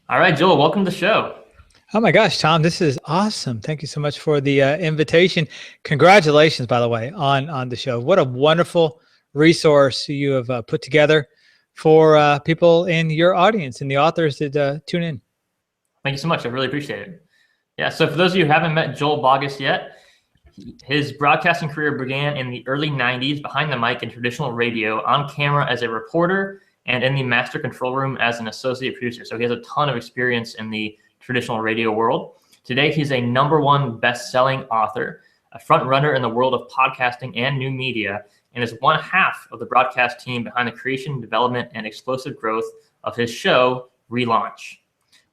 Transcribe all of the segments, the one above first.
All right, Joel, welcome to the show. Oh my gosh, Tom, this is awesome. Thank you so much for the invitation. Congratulations, by the way, on the show. What a wonderful resource you have put together for people in your audience and the authors that tune in. Thank you so much. I really appreciate it. Yeah, so for those of you who haven't met Joel Boggess yet, his broadcasting career began in the early 90s behind the mic in traditional radio, on camera as a reporter, and in the master control room as an associate producer. So he has a ton of experience in the traditional radio world. Today, he's a #1 best-selling author, a front runner in the world of podcasting and new media, and is one half of the broadcast team behind the creation, development, and explosive growth of his show, ReLaunch.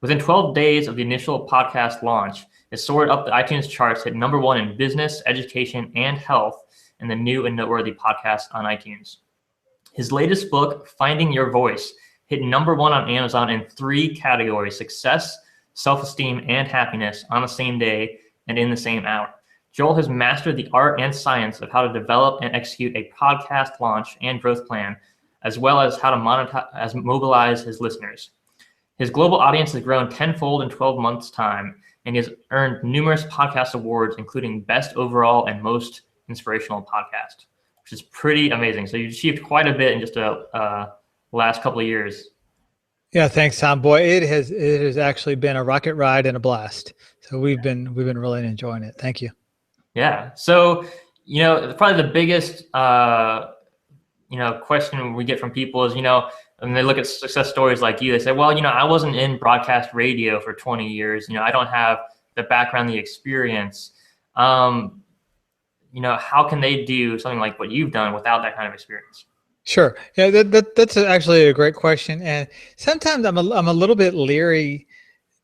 Within 12 days of the initial podcast launch, it soared up the iTunes charts, hit #1 in business, education, and health in the new and noteworthy podcast on iTunes. His latest book, Finding Your Voice, hit #1 on Amazon in 3 categories: success, self-esteem, and happiness on the same day and in the same hour. Joel has mastered the art and science of how to develop and execute a podcast launch and growth plan, as well as how to mobilize his listeners. His global audience has grown tenfold in 12 months' time, and he has earned numerous podcast awards, including Best Overall and Most Inspirational Podcast, which is pretty amazing. So you've achieved quite a bit in just the last couple of years. Yeah, thanks, Tom. Boy, it has actually been a rocket ride and a blast. So we've been really enjoying it. Thank you. Yeah. So probably the biggest question we get from people is and they look at success stories like you, they say, well, I wasn't in broadcast radio for 20 years. I don't have the background, the experience. How can they do something like what you've done without that kind of experience? Sure. Yeah, that's actually a great question. And sometimes I'm a little bit leery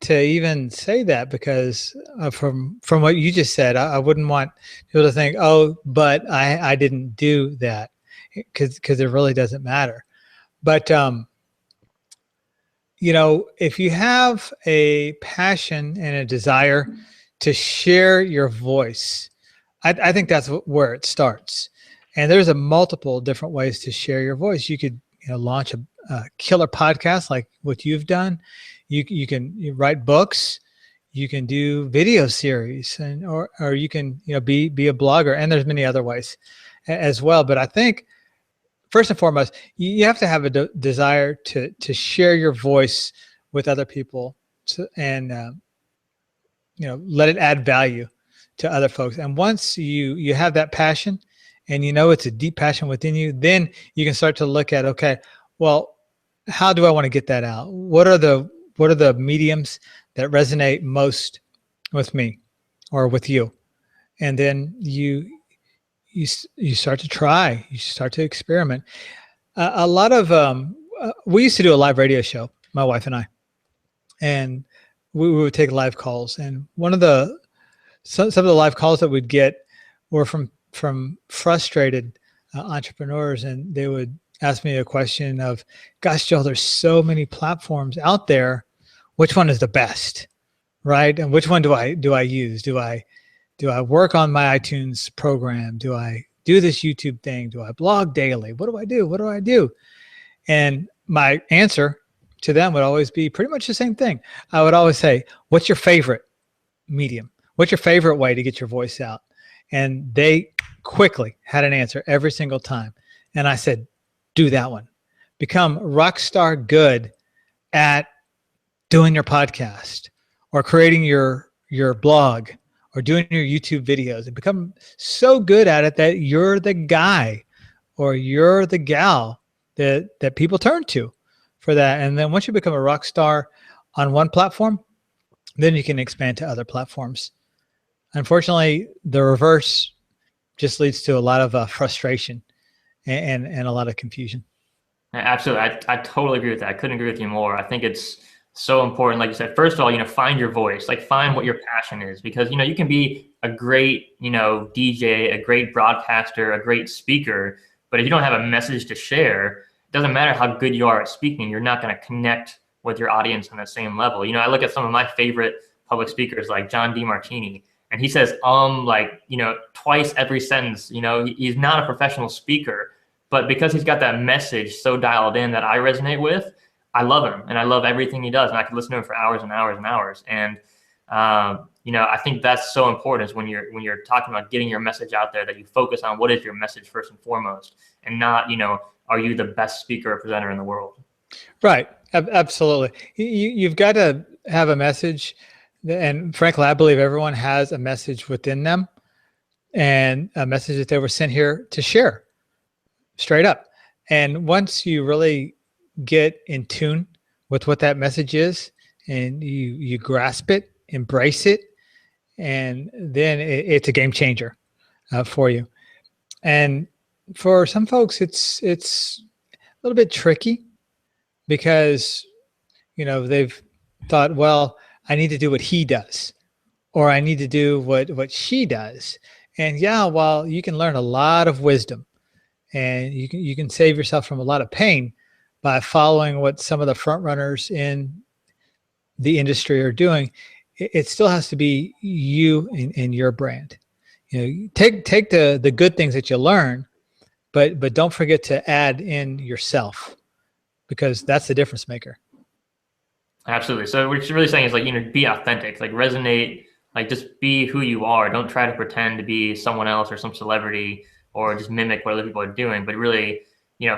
to even say that because from what you just said, I wouldn't want people to think, oh, but I didn't do that, because it really doesn't matter. But if you have a passion and a desire to share your voice, I think that's where it starts. And there's a multiple different ways to share your voice. You could launch a killer podcast like what you've done. You can write books. You can do video series, or you can be a blogger. And there's many other ways as well. But I think first and foremost, you have to have a desire to share your voice with other people, and let it add value to other folks. And once you have that passion, and it's a deep passion within you, then you can start to look at, okay, well, how do I want to get that out? What are the mediums that resonate most with me or with you? And then you start to try, you start to experiment. A lot of we used to do a live radio show, my wife and I, and we would take live calls. And some of the live calls that we'd get were from frustrated entrepreneurs, and they would ask me a question of, gosh, Joel, there's so many platforms out there. Which one is the best, right? And which one do I use? Do I work on my iTunes program? Do I do this YouTube thing? Do I blog daily? What do I do? What do I do? And my answer to them would always be pretty much the same thing. I would always say, what's your favorite medium? What's your favorite way to get your voice out? And they quickly had an answer every single time. And I said, do that one. Become rock star good at doing your podcast or creating your blog or doing your YouTube videos, and become so good at it that you're the guy or you're the gal that people turn to for that. And then once you become a rock star on one platform, then you can expand to other platforms. Unfortunately, the reverse just leads to a lot of frustration and a lot of confusion. Absolutely. I totally agree with that. I couldn't agree with you more. I think it's so important. Like you said, first of all, find your voice, like find what your passion is, because, you can be a great, DJ, a great broadcaster, a great speaker, but if you don't have a message to share, it doesn't matter how good you are at speaking, you're not going to connect with your audience on the same level. I look at some of my favorite public speakers like John DeMartini, and he says, twice every sentence. He's not a professional speaker, but because he's got that message so dialed in that I resonate with, I love him and I love everything he does, and I could listen to him for hours and hours and hours. And I think that's so important is when you're talking about getting your message out there, that you focus on what is your message first and foremost, and not, are you the best speaker or presenter in the world? Right. Absolutely. You've got to have a message. And frankly, I believe everyone has a message within them, and a message that they were sent here to share, straight up. And once you really get in tune with what that message is, and you grasp it, embrace it, and then it's a game changer for you. And for some folks, it's a little bit tricky because, they've thought, well, I need to do what he does, or I need to do what she does. And yeah, while you can learn a lot of wisdom, and you can save yourself from a lot of pain by following what some of the front runners in the industry are doing, it still has to be you and your brand. Take the good things that you learn, but don't forget to add in yourself, because that's the difference maker. Absolutely. So what you're really saying is be authentic, resonate, just be who you are. Don't try to pretend to be someone else or some celebrity, or just mimic what other people are doing, but really,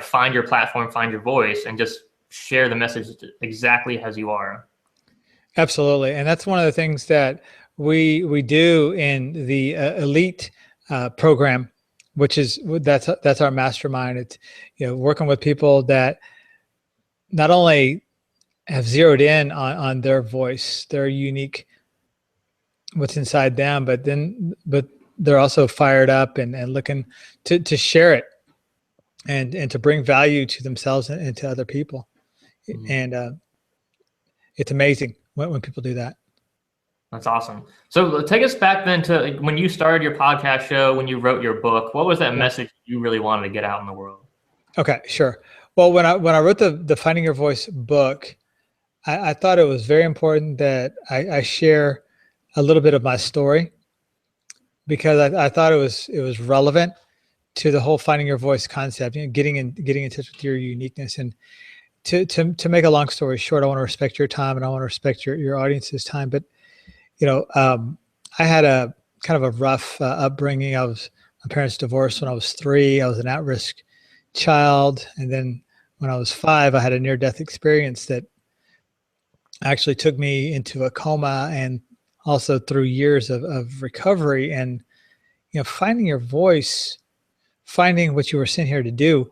find your platform, find your voice, and just share the message exactly as you are. Absolutely. And that's one of the things that we do in the elite program, which is that's our mastermind. It's, working with people that not only have zeroed in on their voice, their unique, what's inside them, but they're also fired up and looking to share it and to bring value to themselves and to other people. Mm-hmm. And it's amazing when people do that. That's awesome. So take us back then to when you started your podcast show, when you wrote your book. What was that message you really wanted to get out in the world? Okay, sure. Well, when I wrote the Finding Your Voice book, I thought it was very important that I share a little bit of my story, because I thought it was relevant to the whole finding your voice concept, getting in touch with your uniqueness. And to make a long story short, I want to respect your time, and I want to respect your audience's time. But I had a kind of a rough upbringing. My parents divorced when I was 3. I was an at-risk child, and then when I was 5, I had a near-death experience that actually took me into a coma, and also through years of recovery. And finding your voice, finding what you were sent here to do,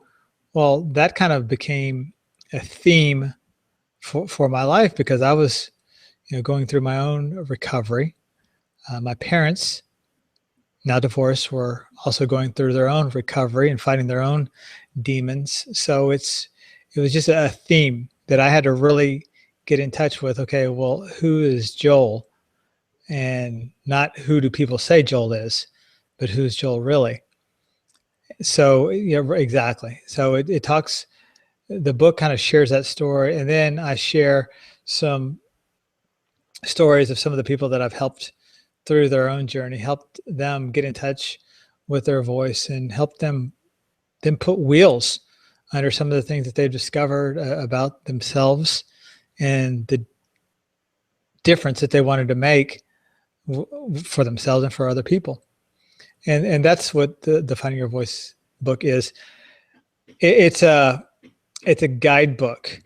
well, that kind of became a theme for my life, because I was going through my own recovery. My parents, now divorced, were also going through their own recovery and fighting their own demons. So it was just a theme that I had to really get in touch with. Okay, well, who is Joel? And not who do people say Joel is, but who's Joel really? So exactly. So it talks, the book kind of shares that story. And then I share some stories of some of the people that I've helped through their own journey, helped them get in touch with their voice, and helped them put wheels under some of the things that they've discovered about themselves and the difference that they wanted to make for themselves and for other people. And that's what the Finding Your Voice book is. It's a guidebook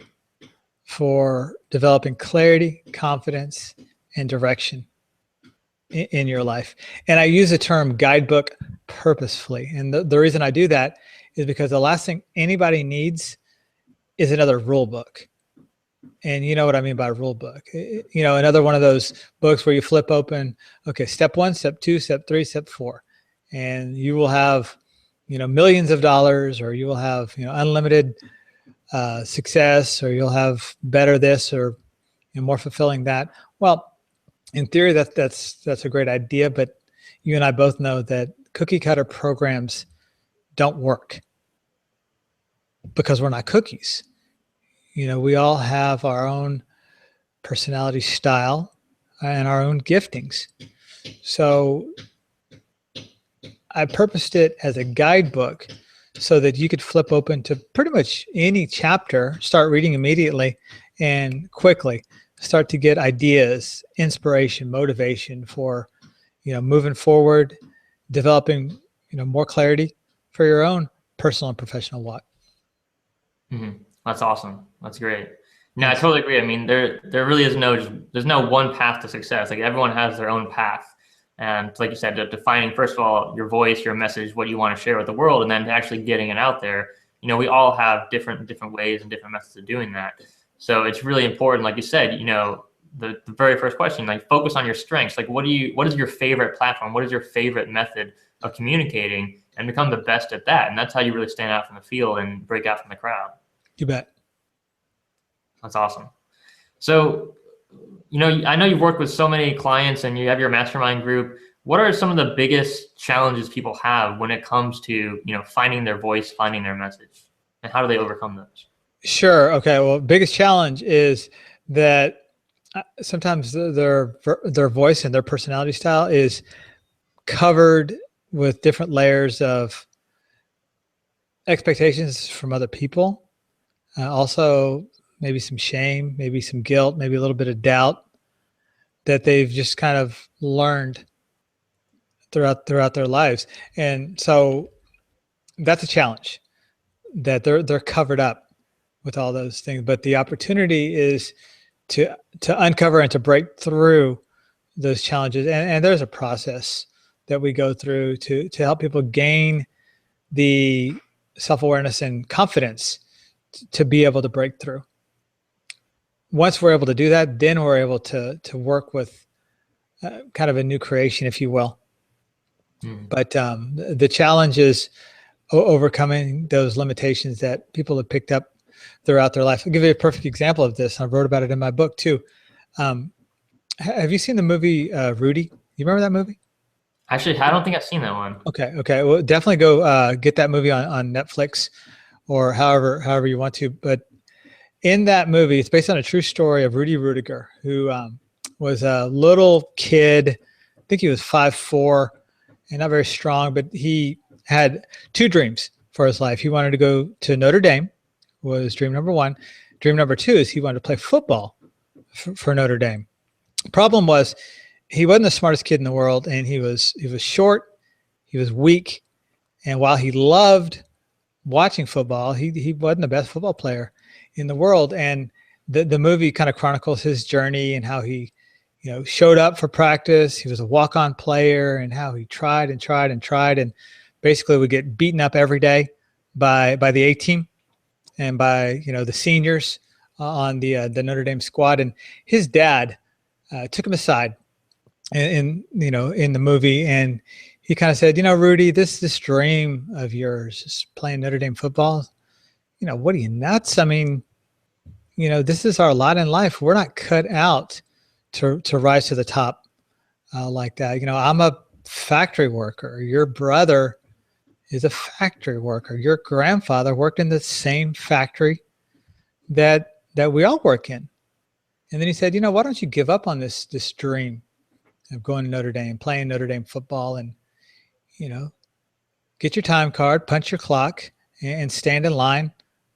for developing clarity, confidence, and direction in your life. And I use the term guidebook purposefully. And the reason I do that is because the last thing anybody needs is another rule book. And you know what I mean by rule book. Another one of those books where you flip open, okay, step 1, step 2, step 3, step 4. And you will have, millions of dollars, or you will have, unlimited success, or you'll have better this, or more fulfilling that. Well, in theory, that's a great idea, but you and I both know that cookie cutter programs don't work, because we're not cookies. We all have our own personality style and our own giftings. So I purposed it as a guidebook so that you could flip open to pretty much any chapter, start reading immediately, and quickly start to get ideas, inspiration, motivation for, moving forward, developing, more clarity for your own personal and professional walk. That's awesome. That's great. No, I Yes. totally agree. I mean, there really is there's no one path to success. Like everyone has their own path. And like you said, defining, first of all, your voice, your message, what you want to share with the world, and then actually getting it out there. We all have different ways and different methods of doing that. So it's really important, like you said, the very first question, like focus on your strengths. Like what is your favorite platform? What is your favorite method of communicating, and become the best at that. And that's how you really stand out from the field and break out from the crowd. You bet. That's awesome. So, I know you've worked with so many clients and you have your mastermind group. What are some of the biggest challenges people have when it comes to, finding their voice, finding their message, and how do they overcome those? Sure. Okay. Well, biggest challenge is that sometimes their voice and their personality style is covered with different layers of expectations from other people. Also, maybe some shame, maybe some guilt, maybe a little bit of doubt that they've just kind of learned throughout their lives. And so that's a challenge, that they're covered up with all those things. But the opportunity is to uncover and to break through those challenges. And there's a process that we go through to help people gain the self-awareness and confidence to be able to break through. Once we're able to do that, then we're able to work with kind of a new creation, if you will. But the challenge is overcoming those limitations that people have picked up throughout their life. I'll give you a perfect example of this. I wrote about it in my book too. Have you seen the movie Rudy? You remember that movie? Actually, I don't think I've seen that one. Okay. Well, definitely go get that movie on Netflix or however you want to. But in that movie, it's based on a true story of Rudy Rudiger, who was a little kid. I think he was 5'4" and not very strong, but he had two dreams for his life. He wanted to go to Notre Dame, was dream number one. Dream number two is he wanted to play football for Notre Dame. Problem was, he wasn't the smartest kid in the world, and he was short, he was weak, and while he loved watching football, he wasn't the best football player in the world. And the movie kind of chronicles his journey and how he showed up for practice. He was a walk-on player, and how he tried and basically would get beaten up every day by the A team and by the seniors on the Notre Dame squad. And his dad took him aside in the movie, and he kind of said, Rudy, this dream of yours is playing Notre Dame football. What are you, nuts? I mean, this is our lot in life. We're not cut out to rise to the top like that. I'm a factory worker. Your brother is a factory worker. Your grandfather worked in the same factory that we all work in. And then he said, why don't you give up on this dream of going to Notre Dame, playing Notre Dame football, and, get your time card, punch your clock, and stand in line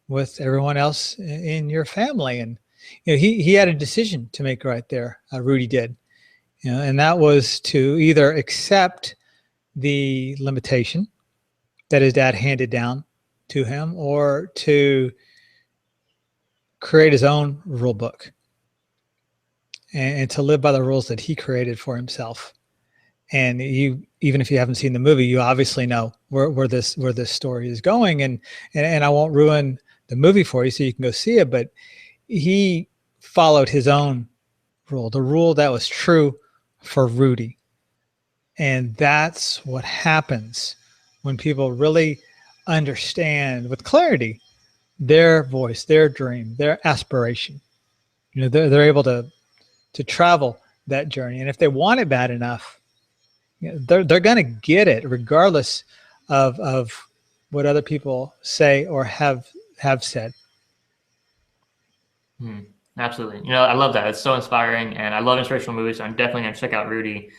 with everyone else in your family. And, he had a decision to make right there. Rudy did, and that was to either accept the limitation that his dad handed down to him, or to create his own rule book and to live by the rules that he created for himself. And even if you haven't seen the movie, you obviously know where this story is going. And I won't ruin the movie for you so you can go see it, but he followed his own rule, the rule that was true for Rudy. And that's what happens when people really understand with clarity their voice, their dream, their aspiration. They're able to travel that journey. And if they want it bad enough, they're going to get it regardless of what other people say or have said. Absolutely. I love that. It's so inspiring, and I love inspirational movies. So I'm definitely going to check out Rudy.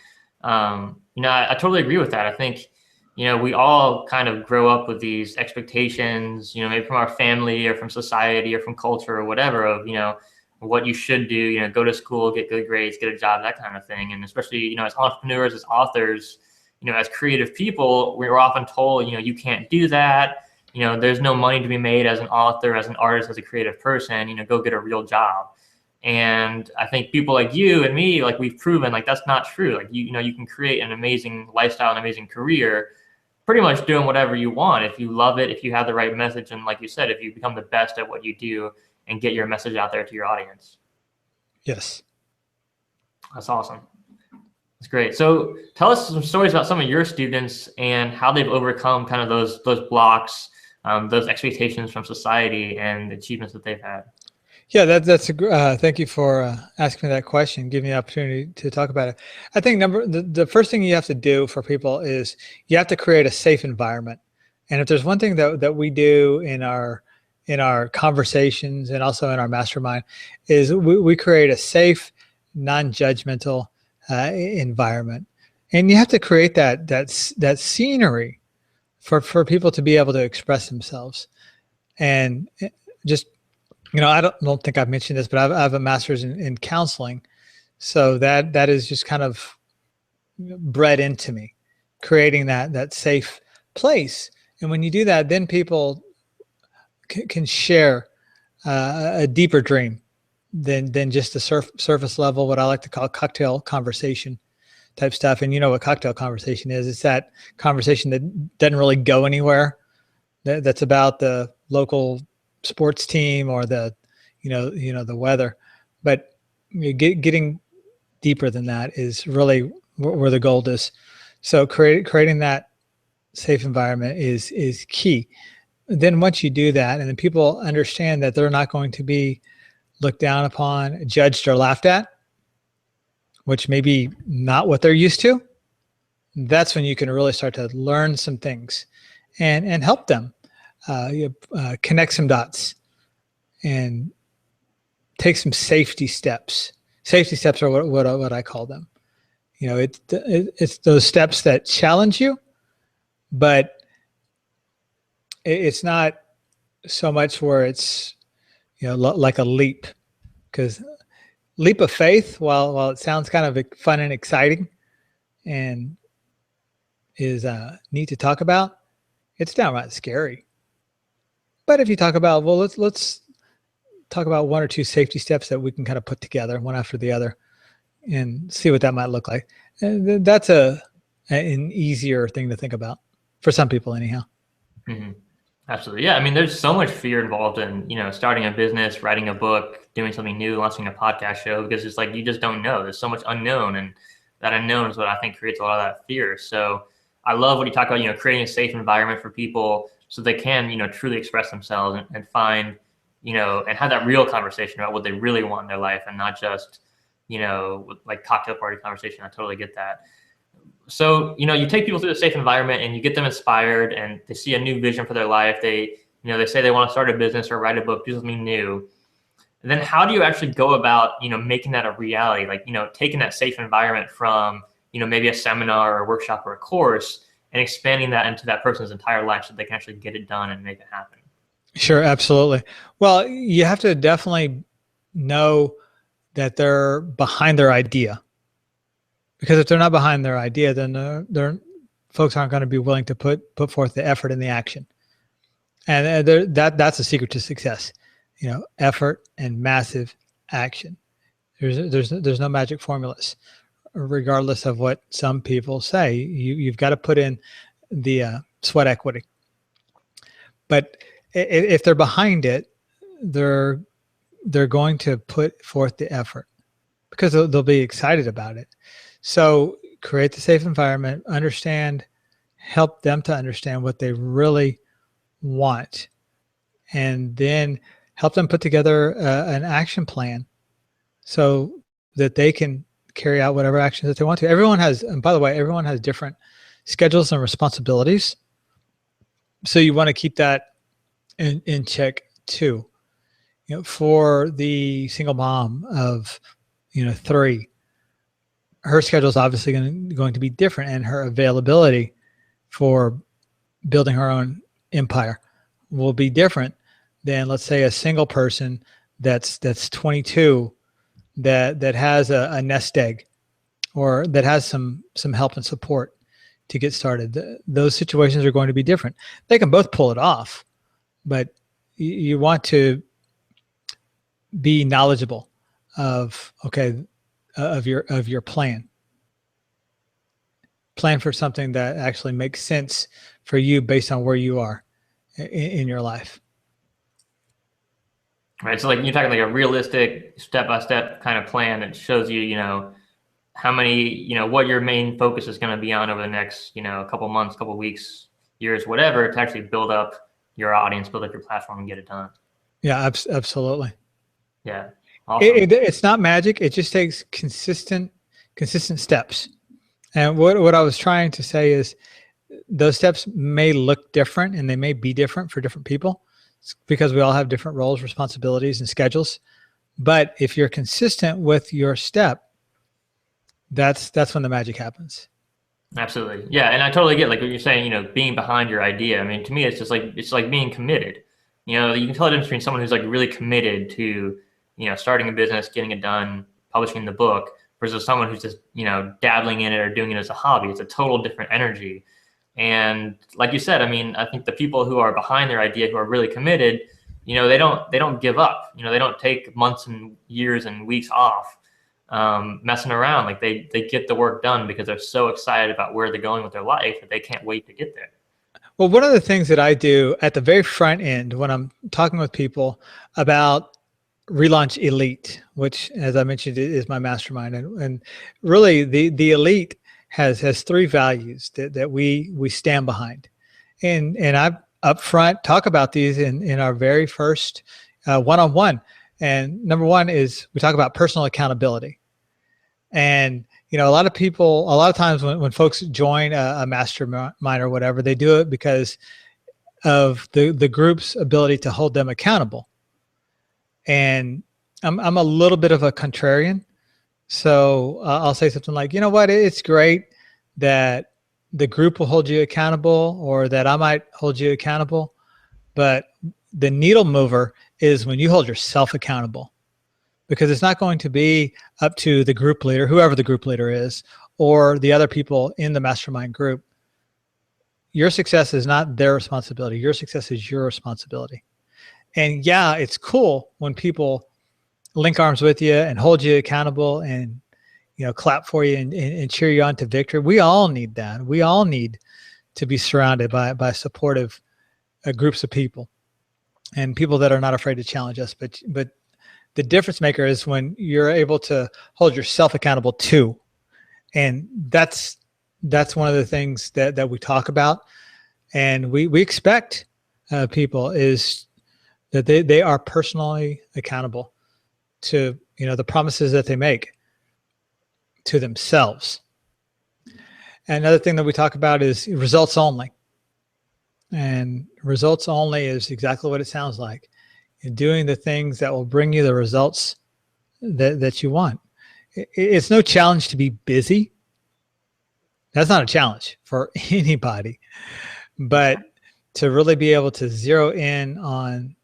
I totally agree with that. I think, we all kind of grow up with these expectations, maybe from our family or from society or from culture or whatever of, what you should do, go to school, get good grades, get a job, that kind of thing. And especially, as entrepreneurs, as authors, as creative people, we're often told, you can't do that. There's no money to be made as an author, as an artist, as a creative person, go get a real job. And I think people like you and me, like we've proven like that's not true. Like, you can create an amazing lifestyle, an amazing career, pretty much doing whatever you want. If you love it, if you have the right message. And like you said, if you become the best at what you do and get your message out there to your audience. Yes. That's awesome. That's great. So tell us some stories about some of your students and how they've overcome kind of those blocks, those expectations from society and the achievements that they've had. Yeah, that's a thank you for asking me that question, giving me the opportunity to talk about it. I think the first thing you have to do for people is you have to create a safe environment. And if there's one thing that we do in our conversations and also in our mastermind is we create a safe, non-judgmental environment. And you have to create that scenery for people to be able to express themselves. And just, I don't think I've mentioned this, but I have a master's in counseling. So that is just kind of bred into me, creating that safe place. And when you do that, then people can share a deeper dream than just the surface level, what I like to call cocktail conversation type stuff. And you know what cocktail conversation is? It's that conversation that doesn't really go anywhere. That's about the local sports team or the weather, but getting deeper than that is really where the gold is. So creating that safe environment is key. Then once you do that, and then people understand that they're not going to be looked down upon, judged, or laughed at, which may be not what they're used to, that's when you can really start to learn some things and help them connect some dots and take some safety steps. Safety steps are what I call them. It's those steps that challenge you, but it's not so much where it's like a leap, because leap of faith, while it sounds kind of fun and exciting and is neat to talk about, it's downright scary. But if you talk about, well, let's talk about one or two safety steps that we can kind of put together one after the other and see what that might look like. And that's an easier thing to think about for some people anyhow. Mm-hmm. Absolutely. Yeah. I mean, there's so much fear involved in, starting a business, writing a book, doing something new, launching a podcast show, because it's like, you just don't know. There's so much unknown, and that unknown is what I think creates a lot of that fear. So I love what you talk about, creating a safe environment for people so they can, truly express themselves and find, and have that real conversation about what they really want in their life, and not just, like cocktail party conversation. I totally get that. So, you take people through the safe environment and you get them inspired and they see a new vision for their life. They say they want to start a business or write a book, do something new. And then how do you actually go about, making that a reality? Like, taking that safe environment from, maybe a seminar or a workshop or a course and expanding that into that person's entire life so they can actually get it done and make it happen. Sure. Absolutely. Well, you have to definitely know that they're behind their idea. Because if they're not behind their idea, then folks aren't going to be willing to put forth the effort and the action. And that's a secret to success, effort and massive action. There's no magic formulas, regardless of what some people say. You've got to put in the sweat equity. But if they're behind it, they're going to put forth the effort because they'll be excited about it. So create the safe environment, help them to understand what they really want, and then help them put together an action plan so that they can carry out whatever actions that they want to. And by the way, everyone has different schedules and responsibilities. So you want to keep that in check too. For the single mom of, 3, her schedule is obviously going to be different, and her availability for building her own empire will be different than, let's say, a single person that's 22 that has a nest egg, or that has some help and support to get started. Those situations are going to be different. They can both pull it off, but you want to be knowledgeable of your plan for something that actually makes sense for you based on where you are in your life. Right. So like you're talking like a realistic step-by-step kind of plan that shows you, how many, what your main focus is going to be on over the next, couple months, couple weeks, years, whatever, to actually build up your audience, build up your platform, and get it done. Yeah, absolutely. Yeah. Awesome. It's not magic. It just takes consistent steps. And what I was trying to say is those steps may look different, and they may be different for different people, because we all have different roles, responsibilities, and schedules. But if you're consistent with your step, that's when the magic happens. Absolutely. Yeah. And I totally get like what you're saying, being behind your idea. I mean, to me, it's like being committed. You can tell the difference between someone who's like really committed to, starting a business, getting it done, publishing the book, versus someone who's just, dabbling in it or doing it as a hobby. It's a total different energy. And like you said, I mean, I think the people who are behind their idea, who are really committed, they don't give up. They don't take months and years and weeks off messing around. Like they get the work done because they're so excited about where they're going with their life that they can't wait to get there. Well, one of the things that I do at the very front end when I'm talking with people about ReLaunch Elite, which, as I mentioned, is my mastermind, and really the Elite has three values that we stand behind, and I up front talk about these in our very first one-on-one. And number one is we talk about personal accountability. And a lot of times when folks join a mastermind or whatever, they do it because of the group's ability to hold them accountable. And I'm a little bit of a contrarian. So I'll say something like, it's great that the group will hold you accountable, or that I might hold you accountable. But the needle mover is when you hold yourself accountable, because it's not going to be up to the group leader, whoever the group leader is, or the other people in the mastermind group. Your success is not their responsibility. Your success is your responsibility. And yeah, it's cool when people link arms with you and hold you accountable and, clap for you and cheer you on to victory. We all need that. We all need to be surrounded by supportive groups of people, and people that are not afraid to challenge us. But the difference maker is when you're able to hold yourself accountable too. And that's one of the things that we talk about. And we expect people is that they are personally accountable to, the promises that they make to themselves. Another thing that we talk about is results only. And results only is exactly what it sounds like. You're doing the things that will bring you the results that you want. It's no challenge to be busy. That's not a challenge for anybody. But to really be able to zero in on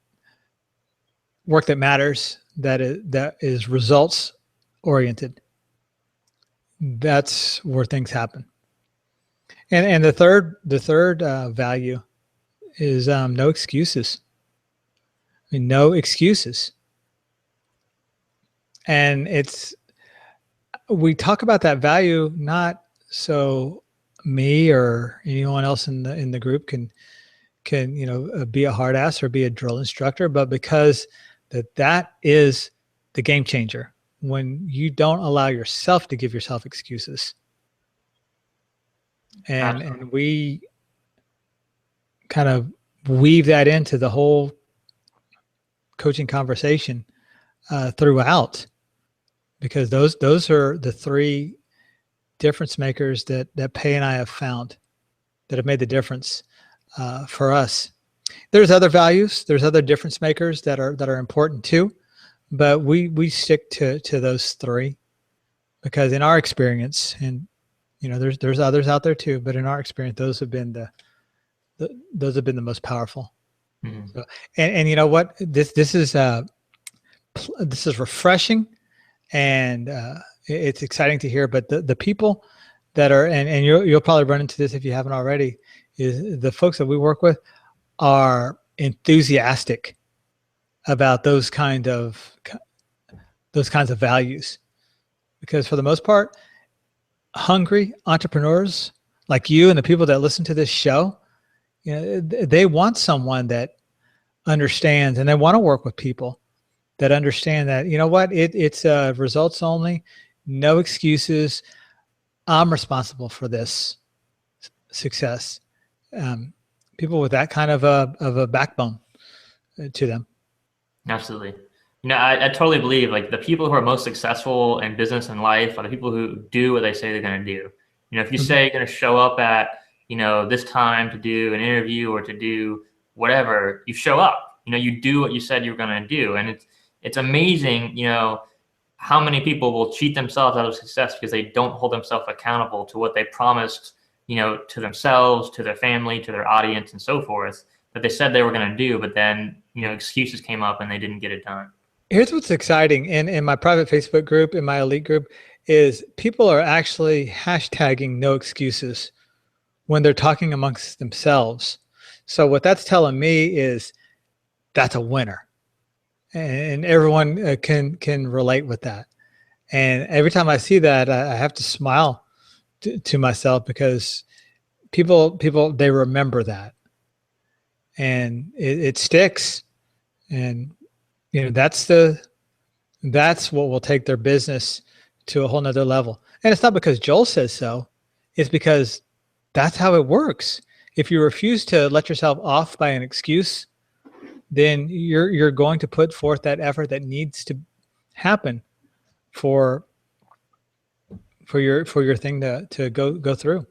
work that matters, that is results oriented, that's where things happen. And the third value is no excuses. I mean, no excuses. And we talk about that value not so me or anyone else in the group can be a hard ass or be a drill instructor, but because that is the game changer when you don't allow yourself to give yourself excuses. And we kind of weave that into the whole coaching conversation throughout, because those are the three difference makers that Pei and I have found that have made the difference for us. There's other values, there's other difference makers that are important too, but we stick to those three because in our experience, and You know, there's others out there too, but in our experience, those have been those have been the most powerful. Mm-hmm. So, and you know what, this is refreshing, and it's exciting to hear. But the people that are, and you'll probably run into this if you haven't already, is the folks that we work with are enthusiastic about those kinds of values, because for the most part, hungry entrepreneurs like you and the people that listen to this show, you know, they want someone that understands, and they want to work with people that understand that, you know what, it's results only, no excuses. I'm responsible for this success. People with that kind of a backbone to them. Absolutely. You know, I totally believe like the people who are most successful in business and life are the people who do what they say they're going to do. You know, if you say you're going to show up at, you know, this time to do an interview or to do whatever, you show up. You know, you do what you said you were going to do. And it's amazing, you know, how many people will cheat themselves out of success because they don't hold themselves accountable to what they promised, you know, to themselves, to their family, to their audience, and so forth, that they said they were going to do, but then, you know, excuses came up and they didn't get it done. Here's what's exciting in my private Facebook group, in my elite group, is people are actually hashtagging no excuses when they're talking amongst themselves. So what that's telling me is that's a winner, and everyone can relate with that. And every time I see that, I have to smile to myself, because people they remember that, and it sticks. And you know, that's what will take their business to a whole nother level. And it's not because Joel says so, it's because that's how it works. If you refuse to let yourself off by an excuse, then you're going to put forth that effort that needs to happen for your thing to go through.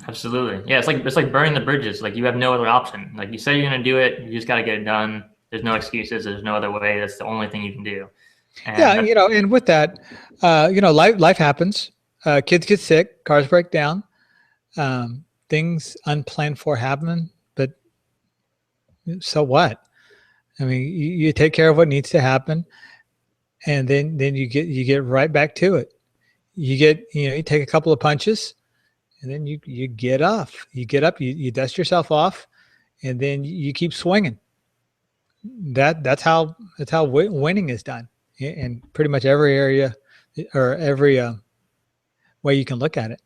Absolutely. Yeah, it's like burning the bridges. Like you have no other option. Like you say you're going to do it, you just got to get it done. There's no excuses. There's no other way. That's the only thing you can do. And Yeah, you know, and with that, you know, life happens. Kids get sick, cars break down, things unplanned for happen. But so what? I mean, you take care of what needs to happen, and then you get right back to it. You take a couple of punches, and then you get off. You get up, you dust yourself off, and then you keep swinging. That's how winning is done in pretty much every area, or every way you can look at it.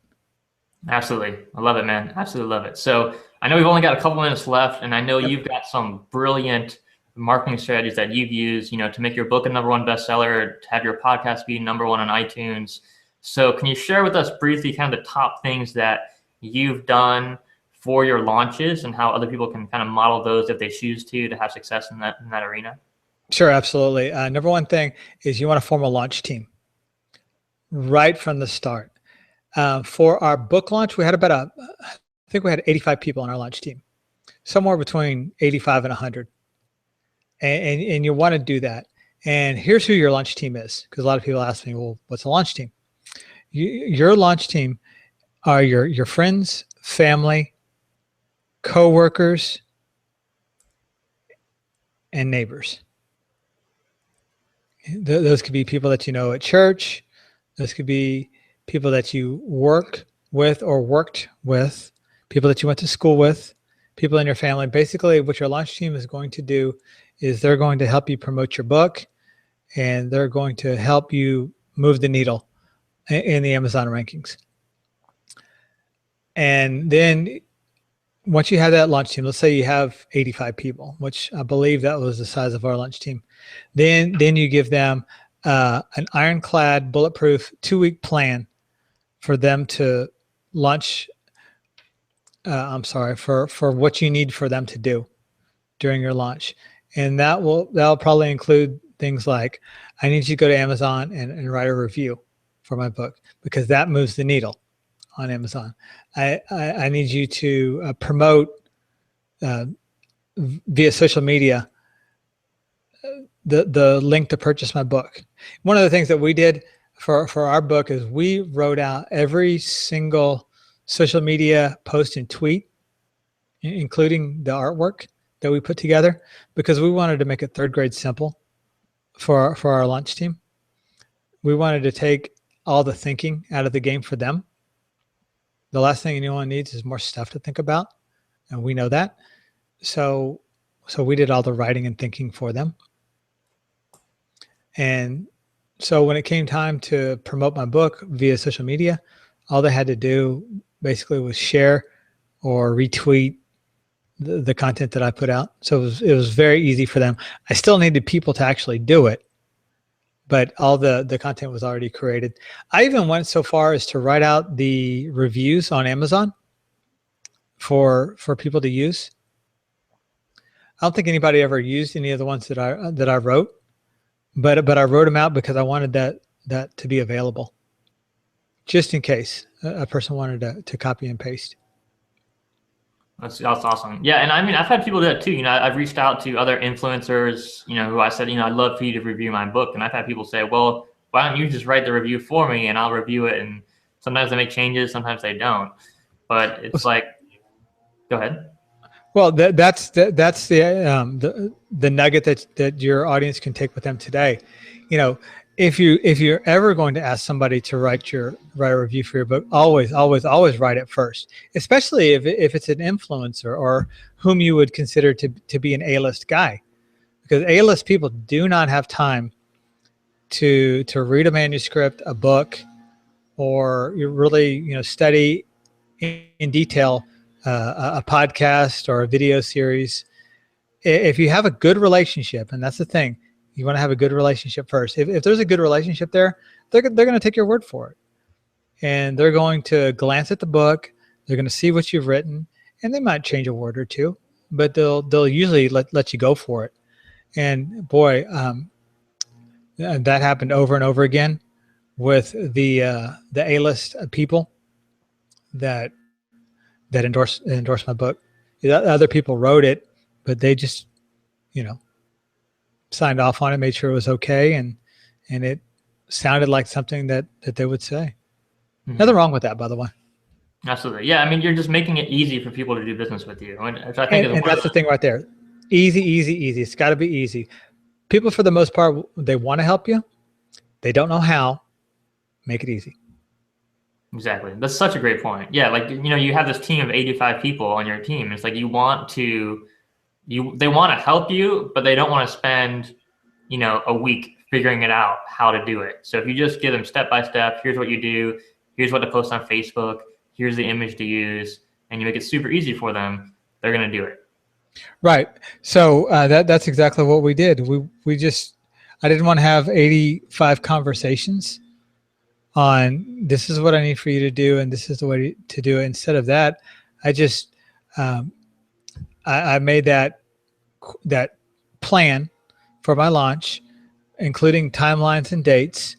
absolutely. I love it, man. Absolutely love it. So I know we've only got a couple minutes left, and I know you've got some brilliant marketing strategies that you've used, you know, to make your book a #1 bestseller, to have your podcast be #1 on iTunes. So can you share with us briefly kind of the top things that you've done for your launches and how other people can kind of model those if they choose to have success in that arena? Sure, absolutely. Number one thing is you want to form a launch team right from the start. For our book launch, we had I think we had 85 people on our launch team, somewhere between 85 and 100. And you want to do that. And here's who your launch team is, because a lot of people ask me, well, what's a launch team? Your launch team are your friends, family, coworkers, and neighbors. Those could be people that you know at church. Those could be people that you work with or worked with, people that you went to school with, people in your family. Basically, what your launch team is going to do is they're going to help you promote your book, and they're going to help you move the needle in the Amazon rankings. And then once you have that launch team, let's say you have 85 people, which I believe that was the size of our launch team. Then you give them an ironclad, bulletproof 2-week plan for them to launch. For what you need for them to do during your launch. And that'll probably include things like, I need you to go to Amazon and write a review for my book, because that moves the needle on Amazon. I need you to promote via social media the link to purchase my book. One of the things that we did for our book is we wrote out every single social media post and tweet, including the artwork that we put together, because we wanted to make it third grade simple for our launch team. We wanted to take all the thinking out of the game for them. The last thing anyone needs is more stuff to think about, and we know that. So we did all the writing and thinking for them. And so when it came time to promote my book via social media, all they had to do basically was share or retweet the content that I put out. So it was very easy for them. I still needed people to actually do it, but all the content was already created. I even went so far as to write out the reviews on Amazon for people to use. I don't think anybody ever used any of the ones that I wrote, but I wrote them out because I wanted that to be available, just in case a person wanted to copy and paste. That's awesome. Yeah, and I mean, I've had people do that too. I've reached out to other influencers, who I said, I'd love for you to review my book. And I've had people say, well, why don't you just write the review for me and I'll review it? And sometimes they make changes, sometimes they don't. But it's like, go ahead. Well, that's the nugget that your audience can take with them today. If you're ever going to ask somebody to write a review for your book, always write it first, especially if it's an influencer or whom you would consider to be an A-list guy, because A-list people do not have time to read a manuscript, a book, or you really study in detail a podcast or a video series. If you have a good relationship, and that's the thing, you want to have a good relationship first. If there's a good relationship there, they're going to take your word for it. And they're going to glance at the book. They're going to see what you've written, and they might change a word or two, but they'll usually let you go for it. And boy, that happened over and over again with the A-list people that endorsed my book. Other people wrote it, but they just, signed off on it, made sure it was okay, and it sounded like something that they would say. Mm-hmm. Nothing wrong with that, by the way. Absolutely. Yeah, I mean, you're just making it easy for people to do business with you. And that's the thing right there. Easy. It's got to be easy. People, for the most part, they want to help you. They don't know how. Make it easy. Exactly. That's such a great point. Yeah, like, you have this team of 85 people on your team. It's like they want to help you, but they don't want to spend, a week figuring it out how to do it. So if you just give them step by step, here's what you do, here's what to post on Facebook, here's the image to use, and you make it super easy for them, they're going to do it. Right. So that's exactly what we did. I didn't want to have 85 conversations on this is what I need for you to do, and this is the way to do it. Instead of that, I just I made that plan for my launch, including timelines and dates.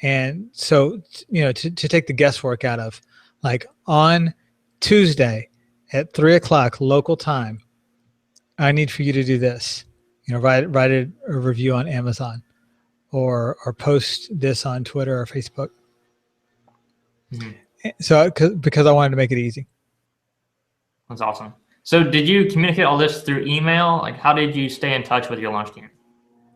And so, to take the guesswork out of, like, on Tuesday at 3:00 local time, I need for you to do this, write a review on Amazon or post this on Twitter or Facebook. Mm-hmm. So, because I wanted to make it easy. That's awesome. So did you communicate all this through email? Like, how did you stay in touch with your launch team?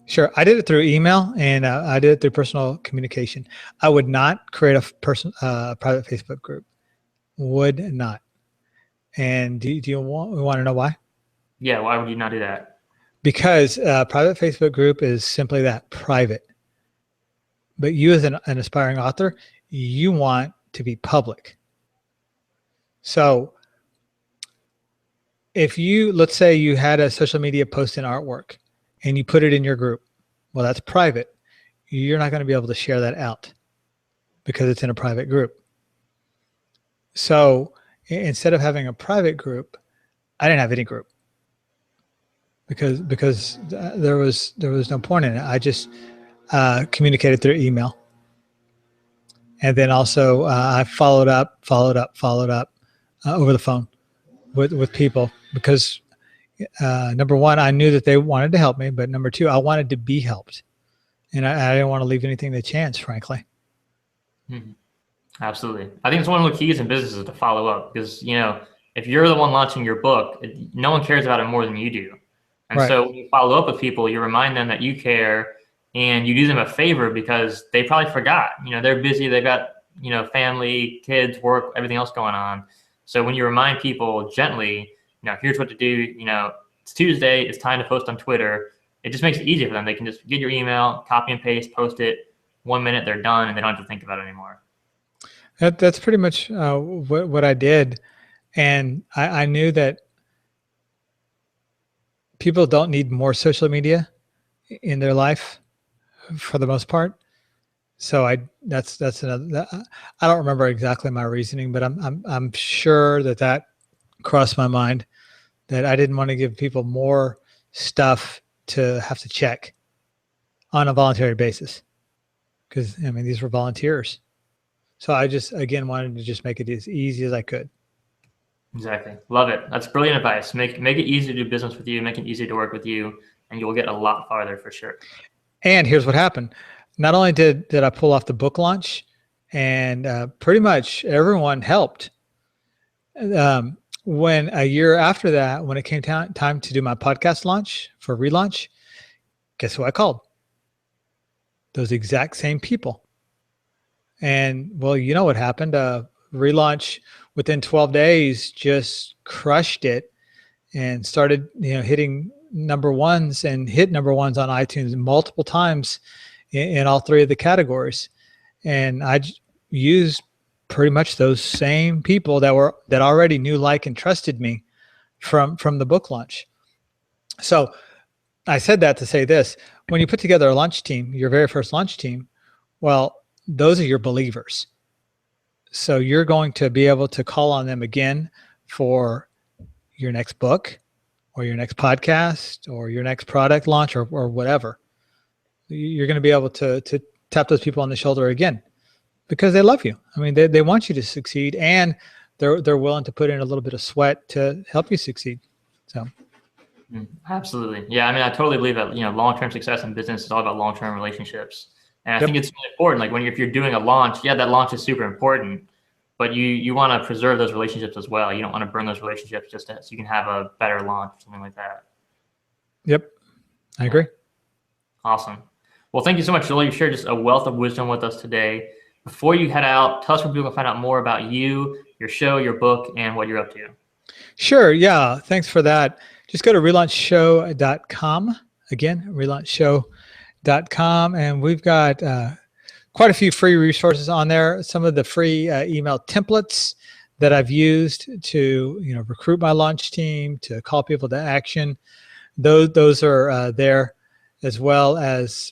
Sure. I did it through email, and I did it through personal communication. I would not create a private Facebook group. Would not. And do you want to know why? Yeah. Why would you not do that? Because a private Facebook group is simply that, private. But you, as an aspiring author, you want to be public. So if let's say you had a social media post in artwork and you put it in your group, well, that's private. You're not going to be able to share that out because it's in a private group. So instead of having a private group, I didn't have any group because there was no point in it. I just communicated through email. And then also I followed up over the phone with people, because number one, I knew that they wanted to help me, but number two, I wanted to be helped, and I didn't want to leave anything to chance, frankly. Mhm. Absolutely. I think it's one of the keys in business is to follow up because, if you're the one launching your book, no one cares about it more than you do. And Right. so when you follow up with people, you remind them that you care and you do them a favor because they probably forgot. They're busy. They've got, family, kids, work, everything else going on. So when you remind people gently, here's what to do, it's Tuesday, it's time to post on Twitter. It just makes it easier for them. They can just get your email, copy and paste, post it. 1 minute, they're done, and they don't have to think about it anymore. That's pretty much what I did. And I knew that people don't need more social media in their life for the most part. So that's another. I don't remember exactly my reasoning, but I'm sure that crossed my mind that I didn't want to give people more stuff to have to check on a voluntary basis because these were volunteers. So I just again wanted to just make it as easy as I could. Exactly. Love it. That's brilliant advice. Make it easy to do business with you, make it easy to work with you, and you'll get a lot farther for sure. And here's what happened. Not only did I pull off the book launch, and pretty much everyone helped. When a year after that, when it came time to do my podcast launch for ReLaunch, guess who I called? Those exact same people. And well, you know what happened? ReLaunch within 12 days just crushed it and started, hitting number ones and hit number ones on iTunes multiple times in all three of the categories. And I used pretty much those same people that already knew, like, and trusted me from the book launch. So I said that to say this: when you put together a launch team, your very first launch team, well, those are your believers. So you're going to be able to call on them again for your next book or your next podcast or your next product launch or whatever. You're going to be able to tap those people on the shoulder again because they love you. They want you to succeed, and they're willing to put in a little bit of sweat to help you succeed. So. Absolutely. Yeah. I totally believe that, long-term success in business is all about long-term relationships. And I think it's really important. Like if you're doing a launch, that launch is super important, but you want to preserve those relationships as well. You don't want to burn those relationships just so you can have a better launch or something like that. Yep. I agree. Awesome. Well, thank you so much, Joel. You shared just a wealth of wisdom with us today. Before you head out, tell us where people can find out more about you, your show, your book, and what you're up to. Sure. Yeah. Thanks for that. Just go to relaunchshow.com. Again, relaunchshow.com. And we've got quite a few free resources on there. Some of the free email templates that I've used to, recruit my launch team, to call people to action. Those are there, as well as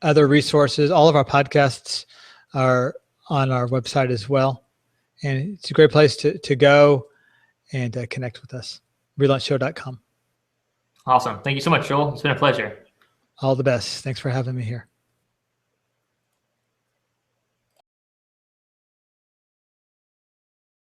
other resources. All of our podcasts are on our website as well. And it's a great place to go and connect with us. relaunchshow.com. Awesome. Thank you so much, Joel. It's been a pleasure. All the best. Thanks for having me here.